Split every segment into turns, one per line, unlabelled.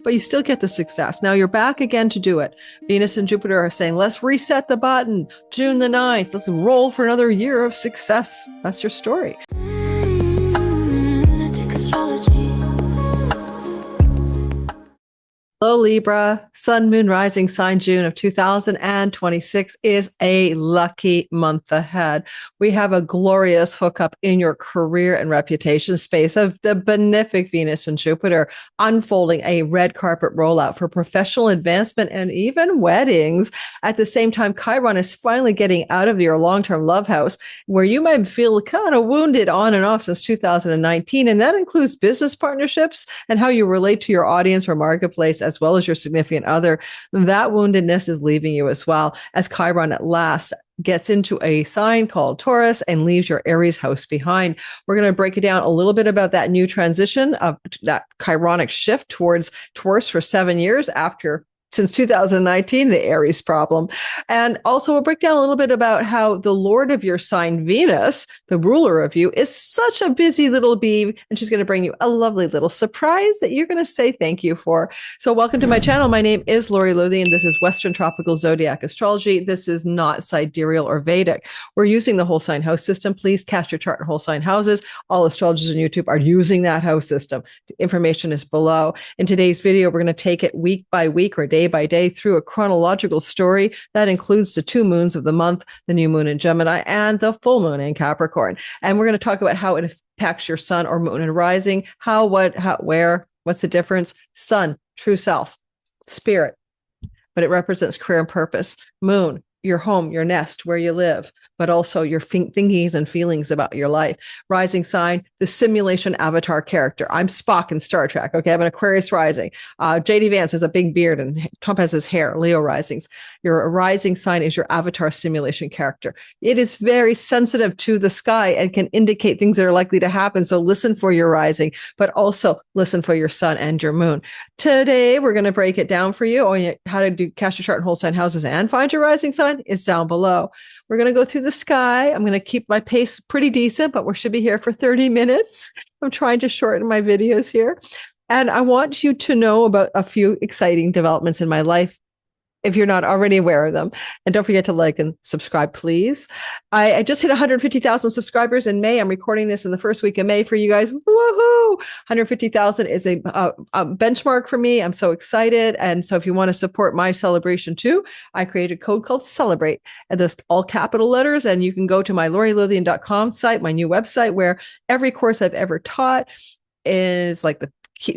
but you still get the success. Now you're back again to do it. Venus and Jupiter are saying, let's reset the button. June the 9th, let's roll for another year of success. That's your story.
Lunatic astrology.
Hello, Libra. Sun, Moon, Rising sign. June of 2026 is a lucky month ahead. We have a glorious hookup in your career and reputation space of the benefic Venus and Jupiter unfolding a red carpet rollout for professional advancement and even weddings. At the same time, Chiron is finally getting out of your long-term love house where you might feel kind of wounded on and off since 2019. And that includes business partnerships and how you relate to your audience or marketplace, as well as your significant other. That woundedness is leaving you as well, as Chiron at last gets into a sign called Taurus and leaves your Aries house behind. We're going to break it down a little bit about that new transition of that Chironic shift towards Taurus for 7 years since 2019, the Aries problem. And also we'll break down a little bit about how the Lord of your sign, Venus, the ruler of you, is such a busy little bee, and she's going to bring you a lovely little surprise that you're going to say thank you for. So welcome to my channel. My name is Lori Lothian. This is Western Tropical Zodiac Astrology. This is not sidereal or Vedic. We're using the whole sign house system. Please cast your chart in whole sign houses. All astrologers on YouTube are using that house system. The information is below. In today's video, we're going to take it week by week or day by day through a chronological story that includes the 2 moons of the month, the new moon in Gemini and the full moon in Capricorn. And we're going to talk about how it impacts your sun or moon and rising, how, what, how, where, what's the difference? Sun, true self, spirit, but it represents career and purpose. Moon, your home, your nest, where you live, but also your thinkings and feelings about your life. Rising sign, the simulation avatar character. I'm Spock in Star Trek. Okay, I'm an Aquarius rising. JD Vance has a big beard and Trump has his hair. Leo risings. Your rising sign is your avatar simulation character. It is very sensitive to the sky and can indicate things that are likely to happen. So listen for your rising, but also listen for your sun and your moon. Today, we're going to break it down for you. How to cast your chart in whole sign houses and find your rising sign is down below. We're going to go through the sky. I'm going to keep my pace pretty decent, but we should be here for 30 minutes. I'm trying to shorten my videos here. And I want you to know about a few exciting developments in my life if you're not already aware of them. And don't forget to like and subscribe, please. I just hit 150,000 subscribers in May. I'm recording this in the first week of May for you guys. Woohoo! 150,000 is a benchmark for me. I'm so excited. And so if you want to support my celebration too, I created a code called Celebrate, and those all capital letters. And you can go to my lorilothian.com site, my new website, where every course I've ever taught is like the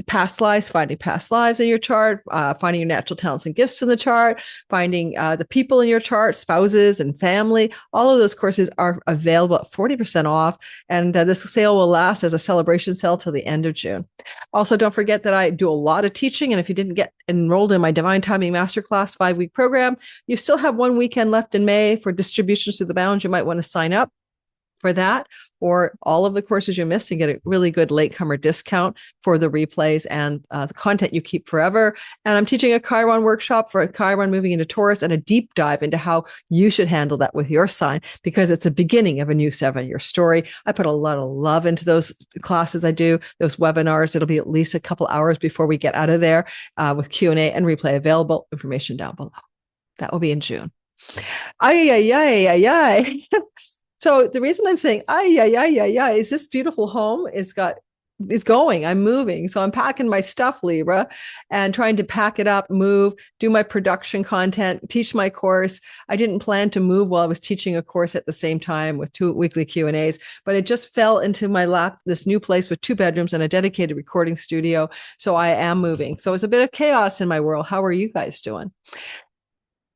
past lives, finding past lives in your chart, finding your natural talents and gifts in the chart, finding the people in your chart, spouses and family. All of those courses are available at 40% off. And this sale will last as a celebration sale till the end of June. Also, don't forget that I do a lot of teaching. And if you didn't get enrolled in my Divine Timing Masterclass 5-week program, you still have 1 weekend left in May for distributions through the bounds. You might want to sign up for that, or all of the courses you missed and get a really good latecomer discount for the replays and the content you keep forever. And I'm teaching a Chiron workshop for a Chiron moving into Taurus and a deep dive into how you should handle that with your sign, because it's the beginning of a new 7-year story. I put a lot of love into those classes I do, those webinars. It'll be at least a couple hours before we get out of there with Q&A and replay available. Information down below. That will be in June. Ay, ay, ay, ay, ay. So the reason I'm saying, is this beautiful home is going, I'm moving. So I'm packing my stuff, Libra, and trying to pack it up, move, do my production content, teach my course. I didn't plan to move while I was teaching a course at the same time with 2 weekly Q&As, but it just fell into my lap, this new place with 2 bedrooms and a dedicated recording studio. So I am moving. So it's a bit of chaos in my world. How are you guys doing?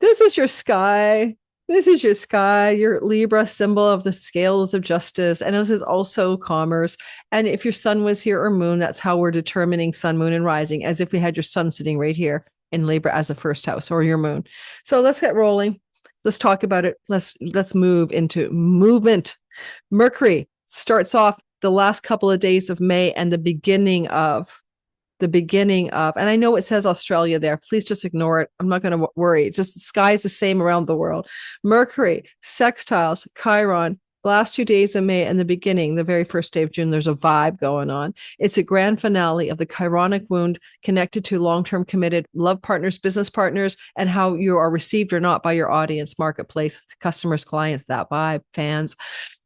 This is your sky. This is your sky, your Libra symbol of the scales of justice. And this is also commerce. And if your sun was here or moon, that's how we're determining sun, moon, and rising, as if we had your sun sitting right here in Libra as a first house, or your moon. So let's get rolling. Let's talk about it. Let's move into movement. Mercury starts off the last couple of days of May and the beginning of, and I know it says Australia there. Please just ignore it. I'm not going to worry. It's just the sky is the same around the world. Mercury, sextiles, Chiron, The last 2 days of May and the beginning, the very first day of June, there's a vibe going on. It's a grand finale of the Chironic wound connected to long-term committed love partners, business partners, and how you are received or not by your audience, marketplace, customers, clients, that vibe, fans.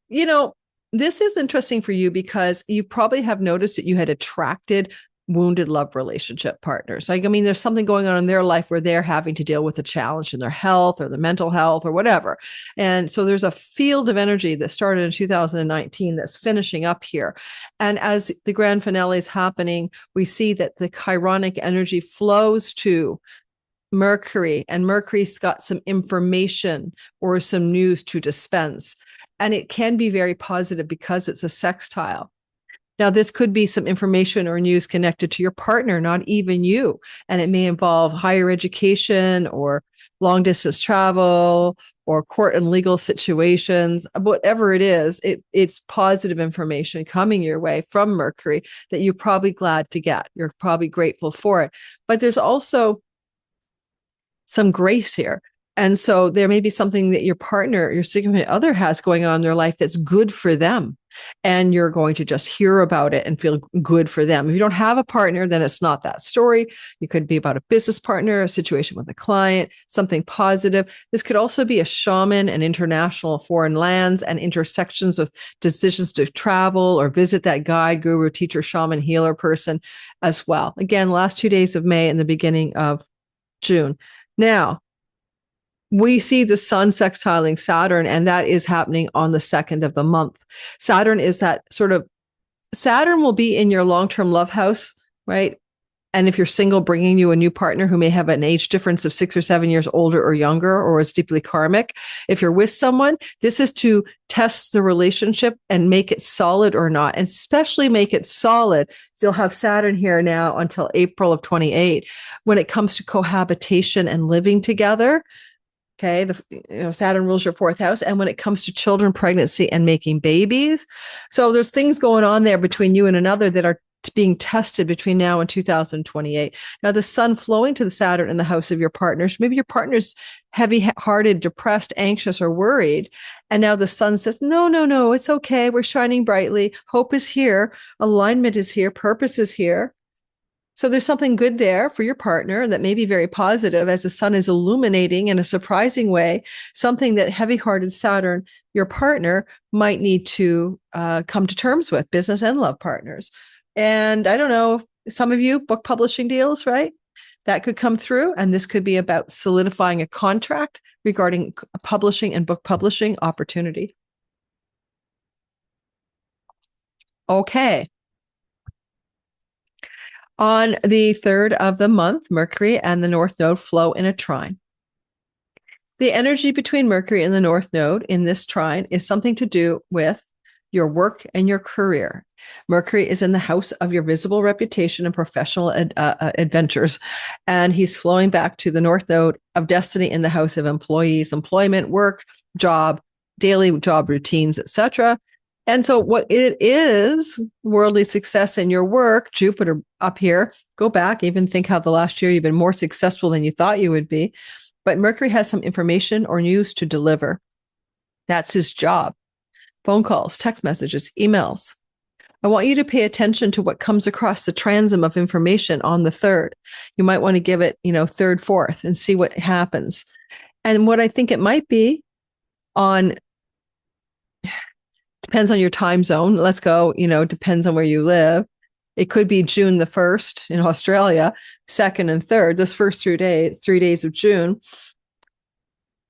You know, this is interesting for you because you probably have noticed that you had attracted wounded love relationship partners. Like, I mean, there's something going on in their life where they're having to deal with a challenge in their health or the mental health or whatever. And so there's a field of energy that started in 2019 that's finishing up here. And as the grand finale is happening, we see that the Chironic energy flows to Mercury, and Mercury's got some information or some news to dispense. And it can be very positive because it's a sextile. Now, this could be some information or news connected to your partner, not even you. And it may involve higher education or long distance travel or court and legal situations. Whatever it is, it's positive information coming your way from Mercury that you're probably glad to get. You're probably grateful for it. But there's also some grace here. And so there may be something that your partner, your significant other has going on in their life that's good for them. And you're going to just hear about it and feel good for them. If you don't have a partner, then it's not that story. It could be about a business partner, a situation with a client, something positive. This could also be a shaman and international foreign lands and intersections with decisions to travel or visit that guide, guru, teacher, shaman, healer person as well. Again, last 2 days of May and the beginning of June. Now, we see the sun sextiling Saturn, and that is happening on the 2nd of the month. Saturn is that sort of, Saturn will be in your long-term love house, right? And if you're single, bringing you a new partner who may have an age difference of 6 or 7 years older or younger, or is deeply karmic. If you're with someone, this is to test the relationship and make it solid or not, and especially make it solid. So you'll have Saturn here now until April of 28. When it comes to cohabitation and living together, okay, Saturn rules your 4th house. And when it comes to children, pregnancy, and making babies, so there's things going on there between you and another that are being tested between now and 2028. Now, the sun flowing to the Saturn in the house of your partners, maybe your partner's heavy-hearted, depressed, anxious, or worried. And now the sun says, no, it's okay. We're shining brightly. Hope is here. Alignment is here. Purpose is here. So there's something good there for your partner that may be very positive as the sun is illuminating in a surprising way, something that heavy-hearted Saturn, your partner, might need to come to terms with, business and love partners. And I don't know, some of you, book publishing deals, right? That could come through. And this could be about solidifying a contract regarding publishing and book publishing opportunity. Okay. On the 3rd of the month, Mercury and the North Node flow in a trine. The energy between Mercury and the North Node in this trine is something to do with your work and your career. Mercury is in the house of your visible reputation and professional adventures, and he's flowing back to the North Node of destiny in the house of employees, employment, work, job, daily job routines, etc. And so what it is, worldly success in your work, Jupiter up here, go back, even think how the last year you've been more successful than you thought you would be. But Mercury has some information or news to deliver. That's his job. Phone calls, text messages, emails. I want you to pay attention to what comes across the transom of information on the 3rd. You might want to give it, 3rd, 4th and see what happens. And what I think it might be depends on your time zone. Let's go, depends on where you live. It could be June the 1st in Australia, 2nd and 3rd, those first 3 days of June.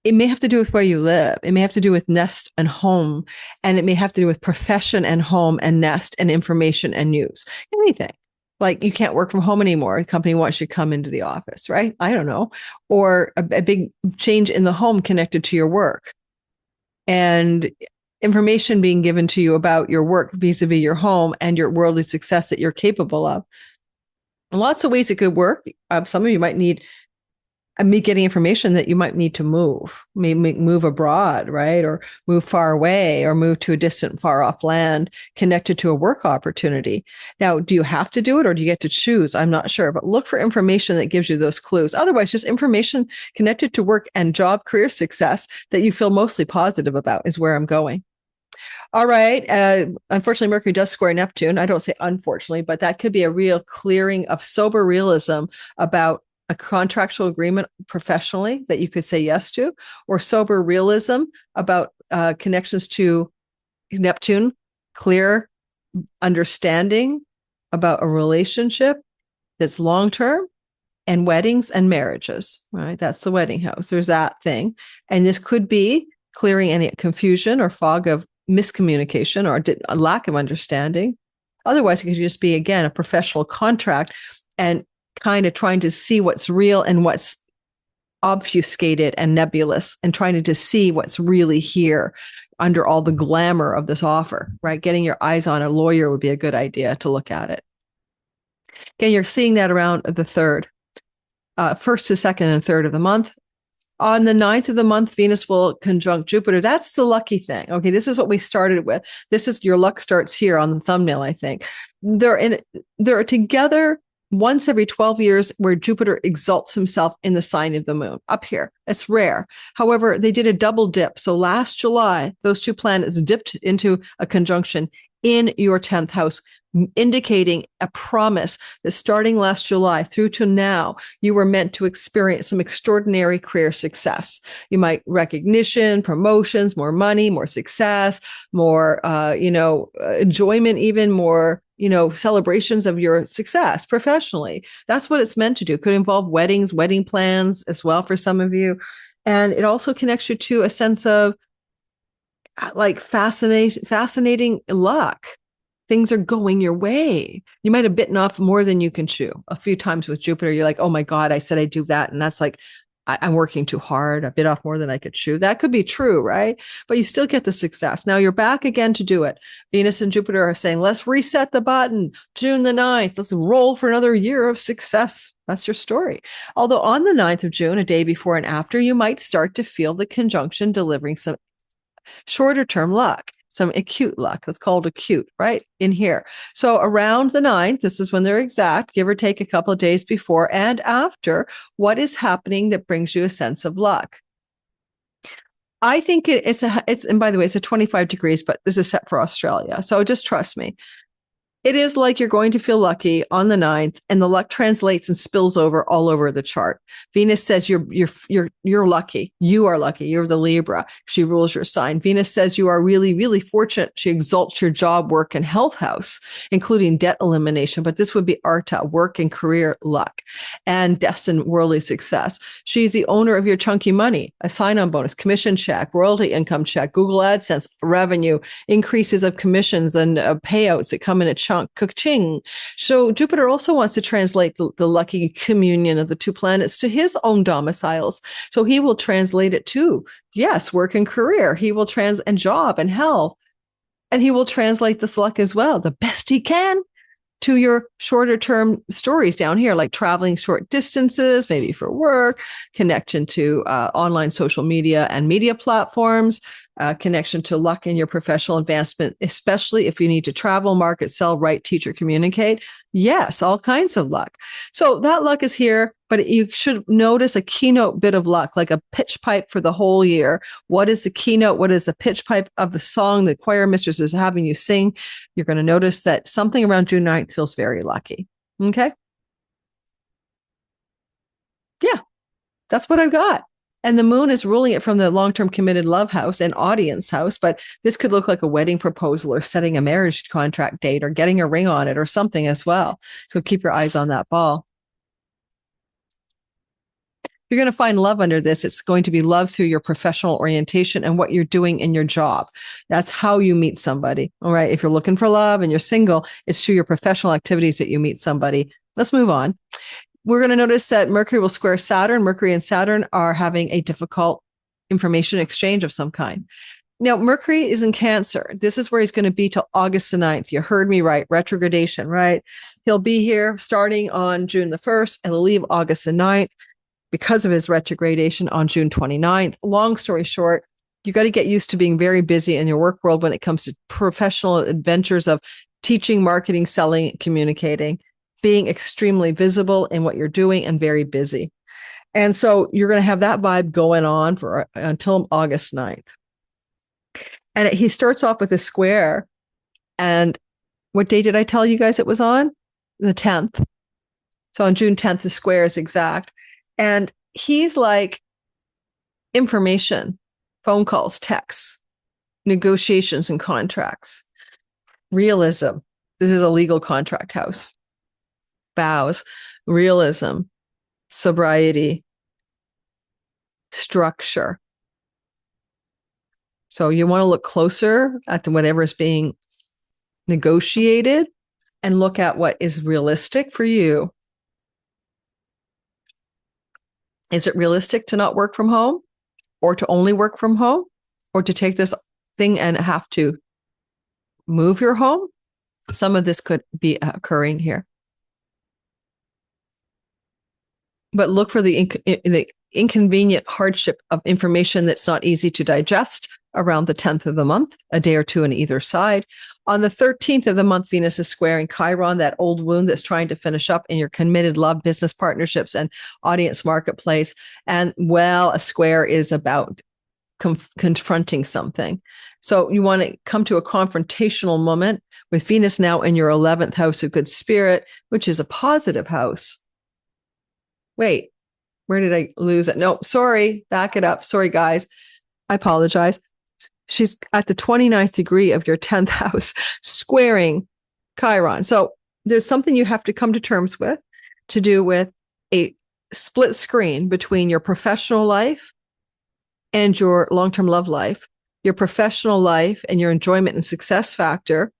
It may have to do with where you live. It may have to do with nest and home. And it may have to do with profession and home and nest and information and news. Anything. Like you can't work from home anymore. The company wants you to come into the office, right? I don't know. Or a big change in the home connected to your work. And information being given to you about your work vis-a-vis your home and your worldly success that you're capable of. Lots of ways it could work. Some of you might need me getting information that you might need to move, maybe move abroad, right? Or move far away or move to a distant, far off land connected to a work opportunity. Now, do you have to do it or do you get to choose? I'm not sure, but look for information that gives you those clues. Otherwise, just information connected to work and job career success that you feel mostly positive about is where I'm going. All right. Unfortunately, Mercury does square Neptune. I don't say unfortunately, but that could be a real clearing of sober realism about a contractual agreement professionally that you could say yes to, or sober realism about connections to Neptune, clear understanding about a relationship that's long term, and weddings and marriages, right? That's the wedding house. There's that thing. And this could be clearing any confusion or fog of miscommunication or a lack of understanding. Otherwise, it could just be, again, a professional contract and kind of trying to see what's real and what's obfuscated and nebulous, and trying to just see what's really here under all the glamour of this offer, right? Getting your eyes on a lawyer would be a good idea to look at it. Again, you're seeing that around the third, first to second and third of the month. On the 9th of the month, Venus will conjunct Jupiter. That's the lucky thing. Okay, this is what we started with. This is your luck starts here on the thumbnail, I think. They're together once every 12 years where Jupiter exalts himself in the sign of the moon up here. It's rare. However, they did a double dip. So last July, those two planets dipped into a conjunction in your 10th house, indicating a promise that starting last July through to now, you were meant to experience some extraordinary career success. You might recognition, promotions, more money, more success, more, enjoyment, even more, celebrations of your success professionally. That's what it's meant to do. Could involve weddings, wedding plans as well for some of you. And it also connects you to a sense of like fascinating luck. Things are going your way. You might have bitten off more than you can chew. A few times with Jupiter, you're like, oh my God, I said I'd do that. And that's like, I'm working too hard. I bit off more than I could chew. That could be true, right? But you still get the success. Now you're back again to do it. Venus and Jupiter are saying, let's reset the button. June the 9th, let's roll for another year of success. That's your story. Although on the 9th of June, a day before and after, you might start to feel the conjunction delivering some shorter term luck, some acute luck. It's called acute, right? In here. So around the 9th, this is when they're exact, give or take a couple of days before and after, what is happening that brings you a sense of luck? I think and by the way, it's a 25 degrees, but this is set for Australia. So just trust me. It is like you're going to feel lucky on the 9th, and the luck translates and spills over all over the chart. Venus says you're lucky. You are lucky. You're the Libra. She rules your sign. Venus says you are really, really fortunate. She exalts your job, work, and health house, including debt elimination. But this would be Arta, work and career luck, and destined worldly success. She's the owner of your chunky money, a sign-on bonus, commission check, royalty income check, Google AdSense revenue, increases of commissions and payouts that come in a chunk, ka-ching. So Jupiter also wants to translate the lucky communion of the two planets to his own domiciles. So he will translate it to, yes, work and career. He will and job and health. And he will translate this luck as well, the best he can, to your shorter term stories down here, like traveling short distances, maybe for work, connection to online social media and media platforms, connection to luck in your professional advancement, especially if you need to travel, market, sell, write, teach, or communicate. Yes, all kinds of luck. So that luck is here, but you should notice a keynote bit of luck, like a pitch pipe for the whole year. What is the keynote? What is the pitch pipe of the song the choir mistress is having you sing? You're going to notice that something around June 9th feels very lucky. Okay? Yeah, that's what I've got. And the moon is ruling it from the long-term committed love house and audience house, but this could look like a wedding proposal or setting a marriage contract date or getting a ring on it or something as well. So keep your eyes on that ball. You're going to find love under this. It's going to be love through your professional orientation and what you're doing in your job. That's how you meet somebody. All right. If you're looking for love and you're single, it's through your professional activities that you meet somebody. Let's move on. We're going to notice that Mercury will square Saturn. Mercury and Saturn are having a difficult information exchange of some kind. Now, Mercury is in Cancer. This is where he's going to be till August the 9th. You heard me right. Retrogradation, right? He'll be here starting on June the 1st and he'll leave August the 9th because of his retrogradation on June 29th. Long story short, you got to get used to being very busy in your work world when it comes to professional adventures of teaching, marketing, selling, communicating, being extremely visible in what you're doing and very busy. And so you're going to have that vibe going on for until August 9th. And he starts off with a square. And what day did I tell you guys it was on? The 10th. So on June 10th, the square is exact. And he's like information, phone calls, texts, negotiations and contracts, realism. This is a legal contract house. Vows, realism, sobriety, structure. So you want to look closer at whatever is being negotiated and look at what is realistic for you. Is it realistic to not work from home, or to only work from home, or to take this thing and have to move your home? Some of this could be occurring here. But look for the inconvenient hardship of information that's not easy to digest around the 10th of the month, a day or two on either side. On the 13th of the month, Venus is squaring Chiron, that old wound that's trying to finish up in your committed love, business partnerships, and audience marketplace. And well, a square is about confronting something. So you want to come to a confrontational moment with Venus now in your 11th house of good spirit, which is a positive house. Wait, where did I lose it? No, sorry, back it up. Sorry, guys. I apologize. She's at the 29th degree of your 10th house, squaring Chiron. So there's something you have to come to terms with, to do with a split screen between your professional life and your long-term love life, your professional life and your enjoyment and success factor,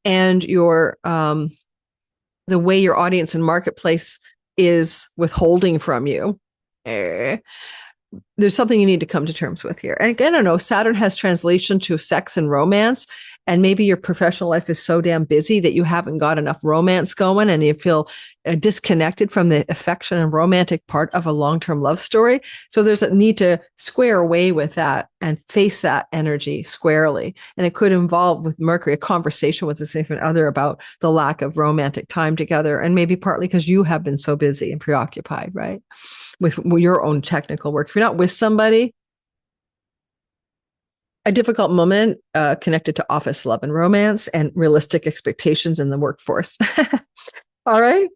and your the way your audience and marketplace is withholding from you. There's something you need to come to terms with here. And again, I don't know, Saturn has translation to sex and romance, and maybe your professional life is so damn busy that you haven't got enough romance going, and you feel disconnected from the affection and romantic part of a long-term love story. So there's a need to square away with that and face that energy squarely. And it could involve, with Mercury, a conversation with a significant other about the lack of romantic time together, and maybe partly because you have been so busy and preoccupied, right, with your own technical work. If you're not with somebody, a difficult moment connected to office love and romance and realistic expectations in the workforce. All right.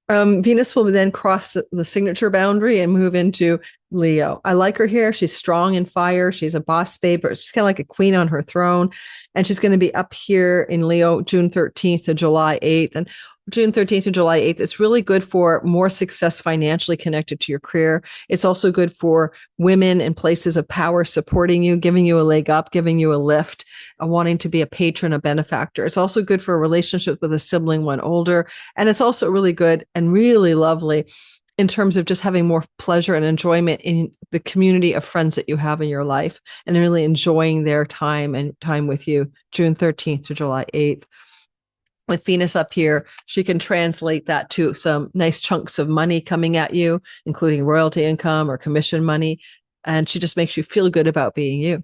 Venus will then cross the signature boundary and move into Leo. I like her here. She's strong in fire. She's a boss babe, but she's kind of like a queen on her throne. And she's going to be up here in Leo, June 13th to July 8th. And June 13th to July 8th, it's really good for more success financially connected to your career. It's also good for women in places of power supporting you, giving you a leg up, giving you a lift, wanting to be a patron, a benefactor. It's also good for a relationship with a sibling, one older. And it's also really good and really lovely in terms of just having more pleasure and enjoyment in the community of friends that you have in your life, and really enjoying their time and time with you, June 13th to July 8th. With Venus up here, she can translate that to some nice chunks of money coming at you, including royalty income or commission money. And she just makes you feel good about being you.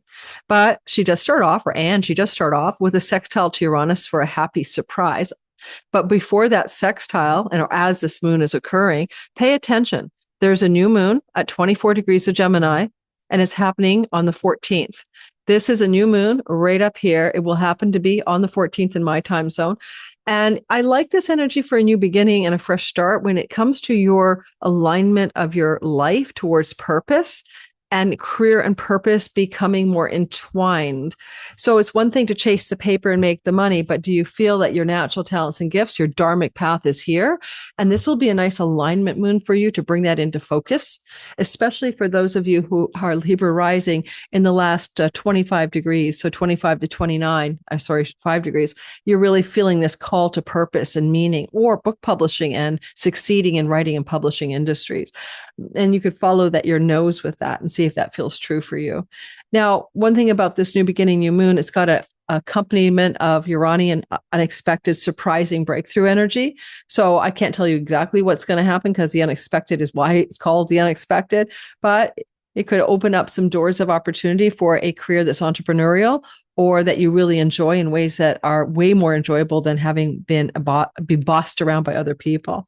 But she does start off, with a sextile to Uranus for a happy surprise. But before that sextile, and as this moon is occurring, pay attention. There's a new moon at 24 degrees of Gemini, and it's happening on the 14th. This is a new moon right up here. It will happen to be on the 14th in my time zone. And I like this energy for a new beginning and a fresh start when it comes to your alignment of your life towards purpose and career and purpose becoming more entwined. So it's one thing to chase the paper and make the money, but do you feel that your natural talents and gifts, your dharmic path is here? And this will be a nice alignment moon for you to bring that into focus, especially for those of you who are Libra rising in the last 25 degrees. So 25 to 29, 5 degrees. You're really feeling this call to purpose and meaning, or book publishing and succeeding in writing and publishing industries. And you could follow that your nose with that and see if that feels true for you. Now, one thing about this new beginning, new moon, it's got a accompaniment of Uranian unexpected, surprising breakthrough energy. So I can't tell you exactly what's going to happen, because the unexpected is why it's called the unexpected, but it could open up some doors of opportunity for a career that's entrepreneurial, or that you really enjoy in ways that are way more enjoyable than having been bossed around by other people.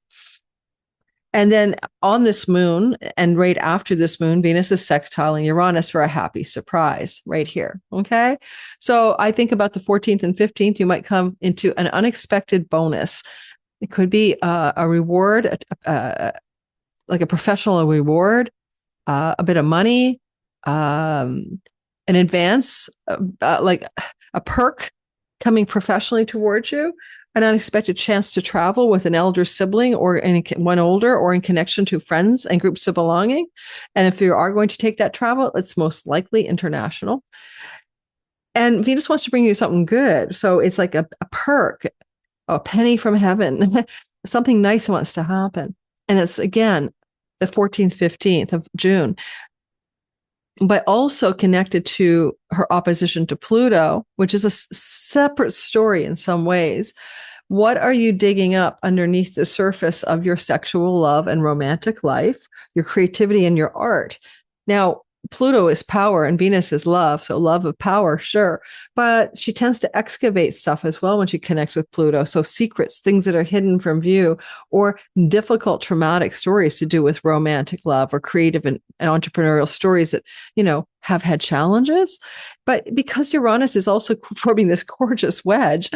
And then on this moon and right after this moon, Venus is sextiling Uranus for a happy surprise right here. Okay. So I think about the 14th and 15th, you might come into an unexpected bonus. It could be a reward, like a professional reward, a bit of money, an advance, like a perk coming professionally towards you, an unexpected chance to travel with an elder sibling or one older, or in connection to friends and groups of belonging. And if you are going to take that travel, it's most likely international. And Venus wants to bring you something good. So it's like a perk, a penny from heaven, something nice wants to happen. And it's, again, the 14th, 15th of June, but also connected to her opposition to Pluto, which is a separate story in some ways. What are you digging up underneath the surface of your sexual love and romantic life, your creativity and your art? Now, Pluto is power and Venus is love. So love of power, sure. But she tends to excavate stuff as well when she connects with Pluto. So secrets, things that are hidden from view, or difficult traumatic stories to do with romantic love, or creative and entrepreneurial stories that, have had challenges. But because Uranus is also forming this gorgeous wedge,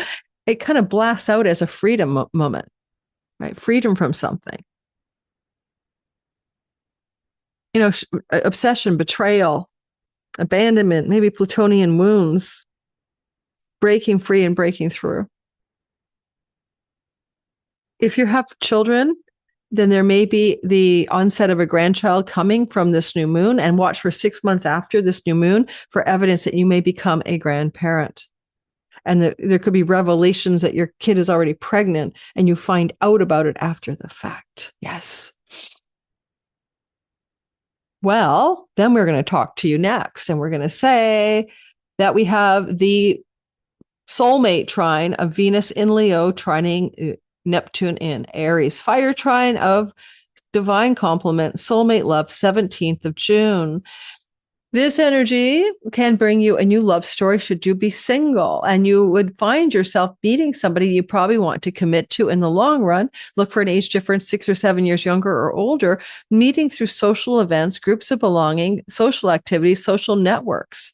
it kind of blasts out as a freedom moment, right? Freedom from something. Obsession, betrayal, abandonment, maybe Plutonian wounds, breaking free and breaking through. If you have children, then there may be the onset of a grandchild coming from this new moon, and watch for 6 months after this new moon for evidence that you may become a grandparent. And there could be revelations that your kid is already pregnant and you find out about it after the fact. Yes. Well, then we're going to talk to you next, and we're going to say that we have the soulmate trine of Venus in Leo trining Neptune in Aries, fire trine of divine complement, soulmate love, 17th of June. This energy can bring you a new love story should you be single, and you would find yourself meeting somebody you probably want to commit to in the long run. Look for an age difference, 6 or 7 years younger or older, meeting through social events, groups of belonging, social activities, social networks.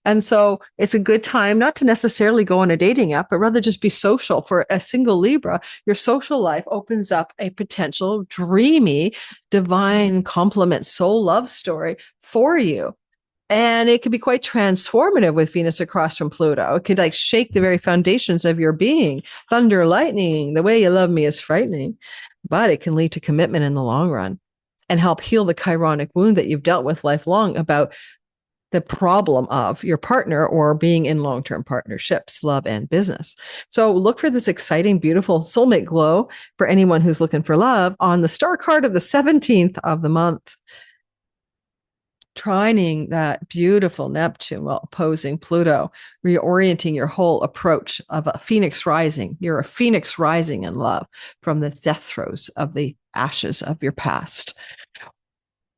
And so it's a good time not to necessarily go on a dating app, but rather just be social. For a single Libra, your social life opens up a potential dreamy, divine complement soul love story for you. And it could be quite transformative with Venus across from Pluto. It could shake the very foundations of your being. Thunder, lightning, the way you love me is frightening, but it can lead to commitment in the long run and help heal the chironic wound that you've dealt with lifelong about the problem of your partner or being in long-term partnerships, love and business. So look for this exciting, beautiful soulmate glow for anyone who's looking for love on the star card of the 17th of the month. Trining that beautiful Neptune while opposing Pluto, reorienting your whole approach of a phoenix rising. You're a phoenix rising in love from the death throes of the ashes of your past.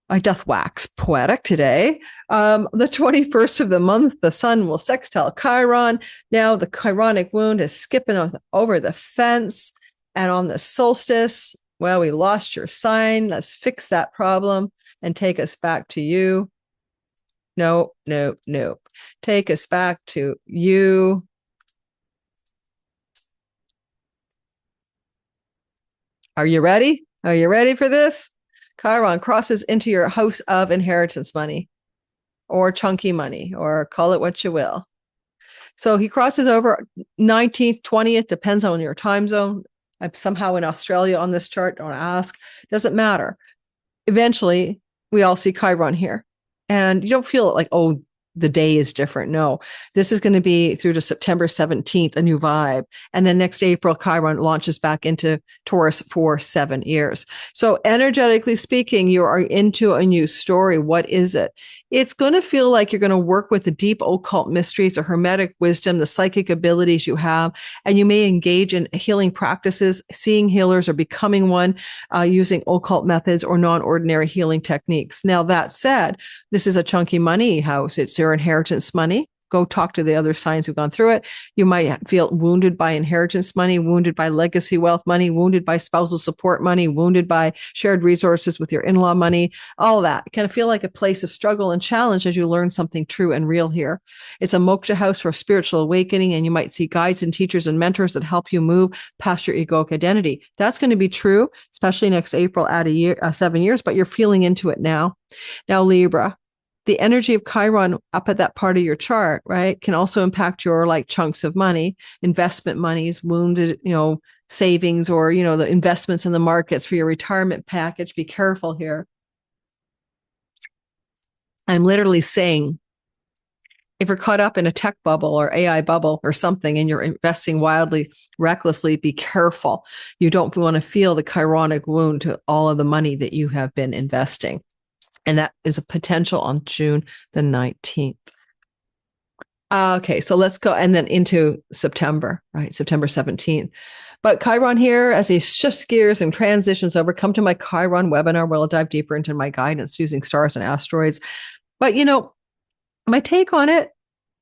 I doth wax poetic today. The 21st of the month, the sun will sextile Chiron. Now the chironic wound is skipping over the fence. And on the solstice, well, we lost your sign. Let's fix that problem and take us back to you. No. Take us back to you. Are you ready? Are you ready for this? Chiron crosses into your house of inheritance money or chunky money, or call it what you will. So he crosses over 19th, 20th, depends on your time zone. I'm somehow in Australia on this chart. Don't ask. Doesn't matter. Eventually, we all see Chiron here. And you don't feel like, oh, the day is different. No, this is going to be through to September 17th, a new vibe. And then next April, Chiron launches back into Taurus for 7 years. So energetically speaking, you are into a new story. What is it? It's going to feel like you're going to work with the deep occult mysteries, the hermetic wisdom, the psychic abilities you have, and you may engage in healing practices, seeing healers or becoming one, using occult methods or non-ordinary healing techniques. Now, that said, this is a chunky money house. It's your inheritance money. go talk to the other signs who've gone through it. You might feel wounded by inheritance money, wounded by legacy wealth money, wounded by spousal support money, wounded by shared resources with your in-law money, all of that. Kind of feel like a place of struggle and challenge as you learn something true and real here. It's a moksha house for spiritual awakening, and you might see guides and teachers and mentors that help you move past your egoic identity. That's going to be true, especially next April at 7 years, but you're feeling into it now. Now, Libra, the energy of Chiron up at that part of your chart, right, can also impact your like chunks of money, investment monies, wounded, savings, or, the investments in the markets for your retirement package. Be careful here. I'm literally saying, if you're caught up in a tech bubble or AI bubble or something and you're investing wildly, recklessly, be careful. You don't want to feel the chironic wound to all of the money that you have been investing. And that is a potential on June the 19th. Okay, so let's go and then into September, right? September 17th. But Chiron here, as he shifts gears and transitions over, come to my Chiron webinar where I'll dive deeper into my guidance using stars and asteroids. But, my take on it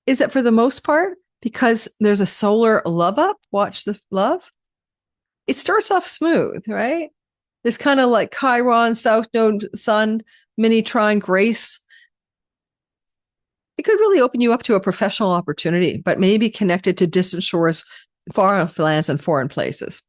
is that for the most part, because there's a solar love up, watch the love, it starts off smooth, right? There's kind of like Chiron, South Node, Sun, mini trine, grace. It could really open you up to a professional opportunity, but maybe connected to distant shores, far lands, and foreign places.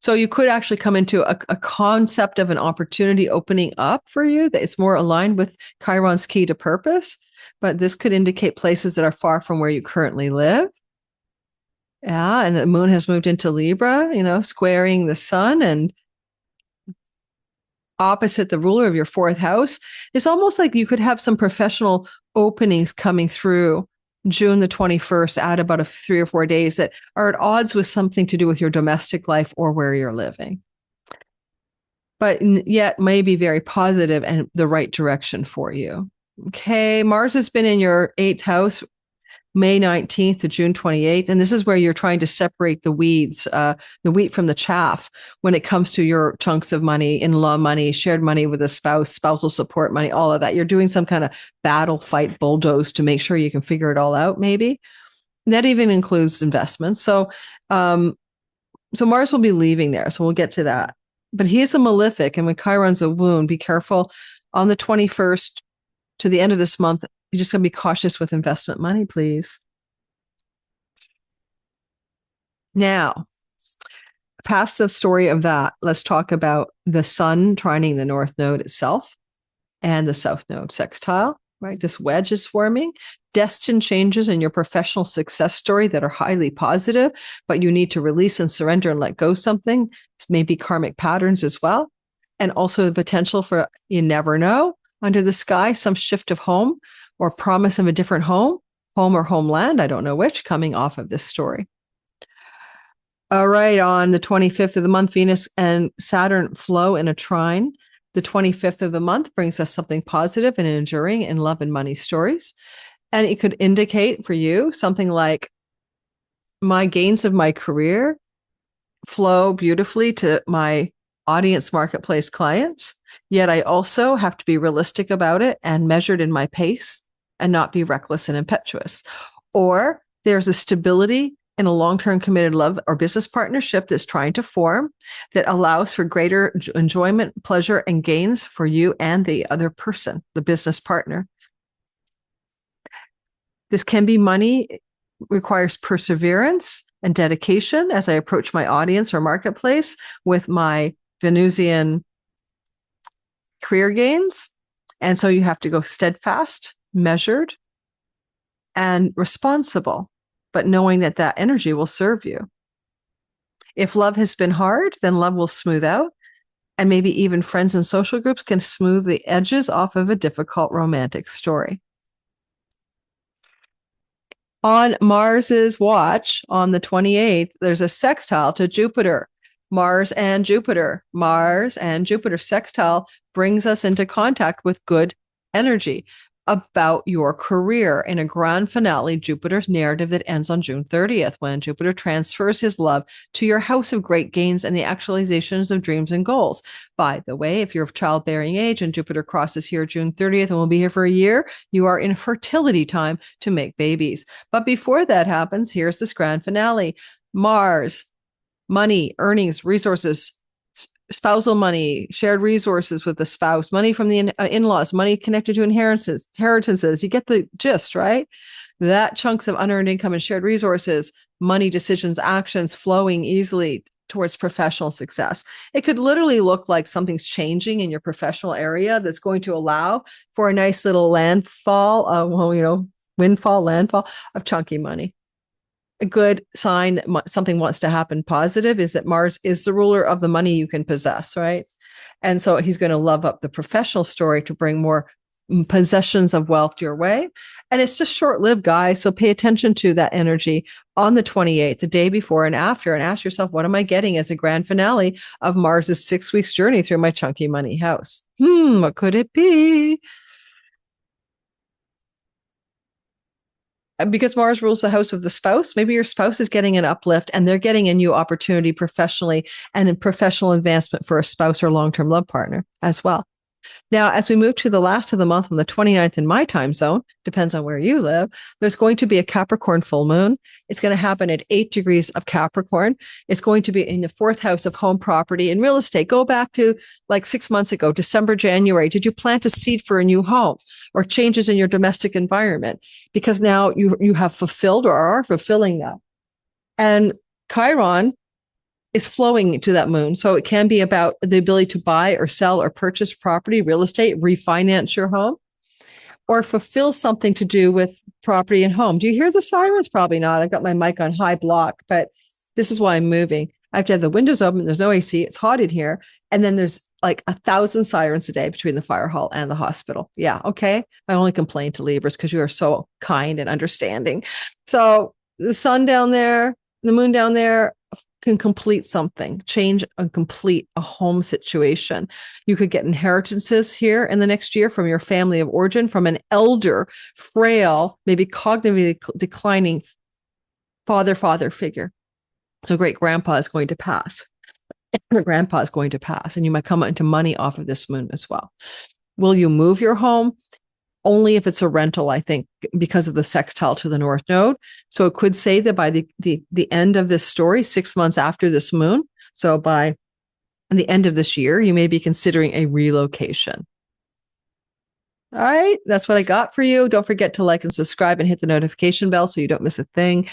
So you could actually come into a concept of an opportunity opening up for you that is more aligned with Chiron's key to purpose, but this could indicate places that are far from where you currently live. Yeah, and the moon has moved into Libra, squaring the sun and opposite the ruler of your fourth house. It's almost like you could have some professional openings coming through June the 21st at about 3 or 4 days that are at odds with something to do with your domestic life or where you're living, but yet may be very positive and the right direction for you. Okay, Mars has been in your 8th house, May 19th to June 28th. And this is where you're trying to separate the weeds, the wheat from the chaff when it comes to your chunks of money, in-law money, shared money with a spouse, spousal support money, all of that. You're doing some kind of battle, fight, bulldoze to make sure you can figure it all out, maybe. That even includes investments. So Mars will be leaving there. So we'll get to that. But he is a malefic. And when Chiron's a wound, be careful on the 21st to the end of this month. You're just going to be cautious with investment money, please. Now, past the story of that, let's talk about the sun trining the north node itself and the south node sextile, right? This wedge is forming. Destined changes in your professional success story that are highly positive, but you need to release and surrender and let go something. It's maybe karmic patterns as well. And also the potential for, you never know, under the sky, some shift of home or promise of a different home or homeland, I don't know which, coming off of this story. All right, on the 25th of the month, Venus and Saturn flow in a trine. The 25th of the month brings us something positive and enduring in love and money stories. And it could indicate for you something like, my gains of my career flow beautifully to my audience marketplace clients, yet I also have to be realistic about it and measured in my pace and not be reckless and impetuous. Or there's a stability in a long-term committed love or business partnership that's trying to form that allows for greater enjoyment, pleasure, and gains for you and the other person, the business partner. This can be money, requires perseverance and dedication as I approach my audience or marketplace with my Venusian career gains. And so you have to go steadfast, measured, and responsible, but knowing that that energy will serve you. If love has been hard, then love will smooth out, and maybe even friends and social groups can smooth the edges off of a difficult romantic story. On Mars's watch on the 28th, there's a sextile to Jupiter. Mars and Jupiter sextile brings us into contact with good energy. about your career in a grand finale, Jupiter's narrative that ends on June 30th, when Jupiter transfers his love to your house of great gains and the actualizations of dreams and goals. By the way, if you're of childbearing age and Jupiter crosses here June 30th and will be here for a year, you are in fertility time to make babies. But before that happens, here's this grand finale. Mars, money, earnings, resources, spousal money, shared resources with the spouse, money from the in-laws, money connected to inheritances. You get the gist, right? That chunks of unearned income and shared resources, money, decisions, actions flowing easily towards professional success. It could literally look like something's changing in your professional area that's going to allow for a nice little landfall, landfall of chunky money. A good sign that something wants to happen positive is that Mars is the ruler of the money you can possess, right? And so he's going to love up the professional story to bring more possessions of wealth your way. And it's just short-lived, guys. So pay attention to that energy on the 28th, the day before and after, and ask yourself, what am I getting as a grand finale of Mars's 6 weeks journey through my chunky money house? What could it be? Because Mars rules the house of the spouse, maybe your spouse is getting an uplift and they're getting a new opportunity professionally and in professional advancement for a spouse or long-term love partner as well. Now, as we move to the last of the month on the 29th in my time zone, depends on where you live, there's going to be a Capricorn full moon. It's going to happen at 8 degrees of Capricorn. It's going to be in the 4th house of home property and real estate. Go back to like 6 months ago, December, January. Did you plant a seed for a new home or changes in your domestic environment? Because now you have fulfilled or are fulfilling that. And Chiron is flowing to that moon. So it can be about the ability to buy or sell or purchase property, real estate, refinance your home, or fulfill something to do with property and home. Do you hear the sirens? Probably not. I've got my mic on high block, but this is why I'm moving. I have to have the windows open. There's no AC. It's hot in here. And then there's like 1,000 sirens a day between the fire hall and the hospital. Yeah. Okay. I only complain to Libras because you are so kind and understanding. So the sun down there, the moon down there, can complete something, change and complete a home situation. You could get inheritances here in the next year from your family of origin, from an elder, frail, maybe cognitively declining father figure. So great grandpa is going to pass. Grandpa is going to pass, and you might come into money off of this moon as well. Will you move your home? Only if it's a rental, I think, because of the sextile to the North Node. So it could say that by the end of this story, 6 months after this moon, so by the end of this year, you may be considering a relocation. All right, that's what I got for you. Don't forget to like and subscribe and hit the notification bell so you don't miss a thing.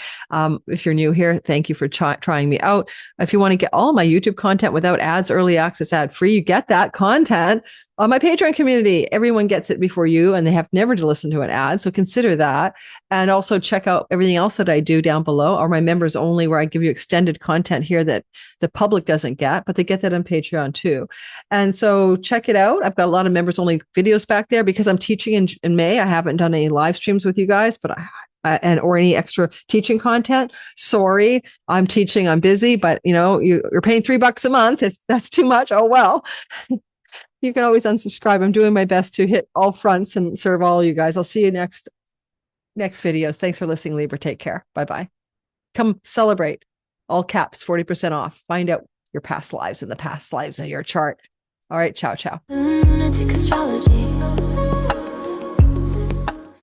If you're new here, thank you for trying me out. If you want to get all my YouTube content without ads, early access, ad-free, you get that content on my Patreon community. Everyone gets it before you, and they have never to listen to an ad. So consider that. And also check out everything else that I do down below, or my members only, where I give you extended content here that the public doesn't get, but they get that on Patreon too. And so check it out. I've got a lot of members only videos back there because I'm teaching in May. I haven't done any live streams with you guys, but or any extra teaching content. Sorry, I'm teaching, I'm busy, but you're paying $3 a month. If that's too much, oh well. You can always unsubscribe. I'm doing my best to hit all fronts and serve all you guys. I'll see you next videos. Thanks for listening, Libra. Take care. Bye-bye. Come celebrate. All caps, 40% off. Find out your past lives and the past lives of your chart. All right. Ciao, ciao.
Lunatic astrology.